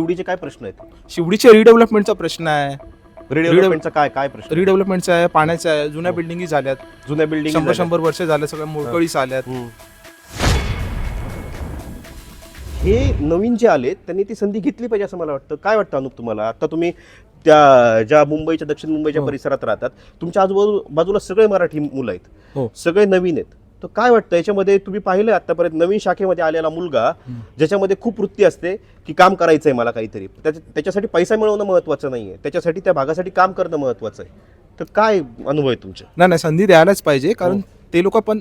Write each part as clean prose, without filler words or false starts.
शिवडीचे काय प्रश्न आहेत? शिवडीचे रिडेव्हलपमेंटचा प्रश्न आहे. रिडेव्हलपमेंटचा काय प्रश्न? रिडेव्हलपमेंटचा आहे, पाण्याचा आहे, जुन्या बिल्डिंगी झाल्यात, जुन्या बिल्डिंग 100 वर्ष झाल्या, सगळ्या मोडकळीस आल्यात. हे नवीन जे आले त्यांनी ती संधी घेतली पाहिजे असं मला वाटतं. काय वाटतं अनुप तुम्हाला? आता तुम्ही त्या ज्या मुंबईच्या दक्षिण मुंबईच्या परिसरात राहतात, तुमच्या आजूबाजूला सगळे मराठी मुलं आहेत, हो. सगळे नवीन आहेत. तर काय वाटतं याच्यामध्ये? तुम्ही पाहिलं आतापर्यंत नवीन शाखेमध्ये आलेला मुलगा ज्याच्यामध्ये खूप वृत्ती असते की काम करायचंय मला काहीतरी, त्याच्यासाठी पैसा मिळवणं महत्वाचं नाहीये, त्याच्यासाठी त्या भागासाठी काम करणं महत्वाचं आहे. तर काय अनुभव आहे तुमचे? नाही, संधी द्यायलाच पाहिजे, कारण ते लोक पण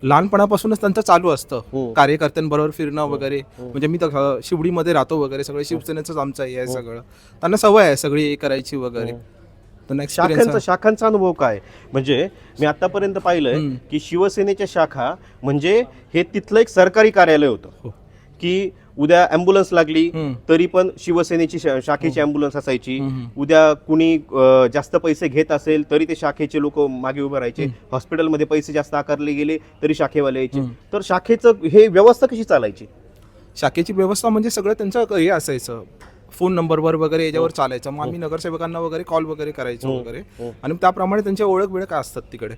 लहानपणापासूनच त्यांचं चालू असतं कार्यकर्त्यांबरोबर फिरणं वगैरे. म्हणजे मी तर शिवडीमध्ये राहतो वगैरे, सगळे शिवसेनेचंच आमचं आहे सगळं, त्यांना सवय आहे सगळी करायची वगैरे. शाखांचा अनुभव काय? म्हणजे मी आतापर्यंत पाहिलंय की शिवसेनेच्या शाखा म्हणजे हे तिथलं एक सरकारी कार्यालय होतं की उद्या ॲम्ब्युलन्स लागली तरी पण शिवसेनेची शाखेची ॲम्ब्युलन्स असायची. उद्या कुणी जास्त पैसे घेत असेल तरी ते शाखेचे लोक मागे उभे राहायचे. हॉस्पिटलमध्ये पैसे जास्त आकारले गेले तरी शाखेवाले यायचे. तर शाखेचं हे व्यवस्था कशी चालायची? शाखेची व्यवस्था म्हणजे सगळं त्यांचं हे असायचं, फोन नंबरवर वगैरे याच्यावर चालायचं. मग आम्ही नगरसेवकांना वगैरे कॉल वगैरे करायचो वगैरे, आणि त्याप्रमाणे त्यांच्या ओळख बिळख असतात तिकडे,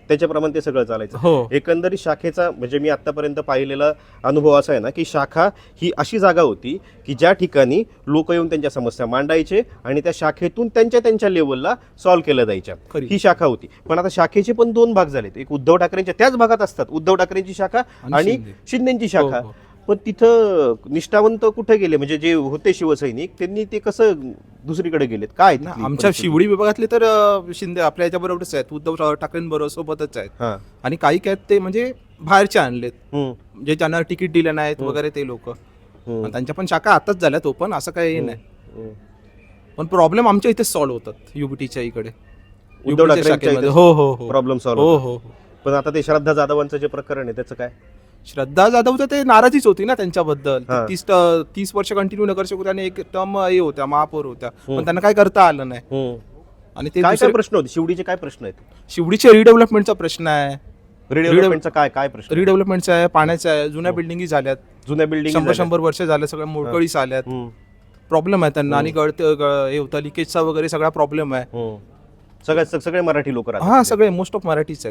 त्याच्याप्रमाणे ते सगळं चालायचं. हो. एकंदरीत शाखेचा म्हणजे मी आतापर्यंत पाहिलेला अनुभव असा आहे ना की शाखा ही अशी जागा होती की ज्या ठिकाणी लोक येऊन त्यांच्या समस्या मांडायचे आणि त्या शाखेतून त्यांच्या लेवलला सॉल्व्ह केल्या जायच्या. ही शाखा होती. पण आता शाखेचे पण दोन भाग झालेत. एक उद्धव ठाकरेंच्या त्याच भागात असतात, उद्धव ठाकरेंची शाखा आणि शिंदेची शाखा. पण तिथं निष्ठावंत कुठे गेले? म्हणजे जे होते शिवसैनिक त्यांनी ते कसं दुसरीकडे गेलेत? काय आमच्या शिवडी विभागातले तर शिंदे आपल्या याच्याबरोबरच आहेत, उद्धव ठाकरेंबरोबर सोबतच आहेत. आणि काही काय ते म्हणजे बाहेरचे आणलेत, जे ज्यांना तिकीट दिले नाहीत वगैरे ते लोक. त्यांच्या पण शाखा आताच झाल्यात ओपन, असं काही नाही. पण प्रॉब्लेम आमच्या इथे सॉल्व्ह होतात युबीटीच्या इकडे, उद्धव ठाकरेंच्या हो प्रॉब्लेम सॉल्व्ह हो. पण आता ते श्रद्धा जाधवांचं जे प्रकरण आहे त्याचं काय? श्रद्धा जाधवचं ते नाराजीच होती ना त्यांच्याबद्दल. 30 वर्ष कंटिन्यू नगरसेवक आणि एक टर्म हे होत्या, महापौर होत्या, पण त्यांना काय करता आलं नाही. आणि ते काय प्रश्न होते? शिवडीचे काय प्रश्न आहेत? शिवडीचे रिडेव्हलपमेंटचा प्रश्न आहे. रिडेव्हलपमेंटचा काय प्रश्न? रिडेव्हलपमेंटचा आहे, पाण्याचा आहे, जुन्या बिल्डिंगी झाल्यात, जुन्या बिल्डिंग 100 वर्ष झाल्या, सगळ्या मोडकळीस आल्यात, प्रॉब्लेम आहे त्यांना. आणि हे होतं लिकेजचा वगैरे सगळा प्रॉब्लेम आहे. सगळे मराठी लोक राहतात. सगळे मोस्ट ऑफ मराठीच आहेत.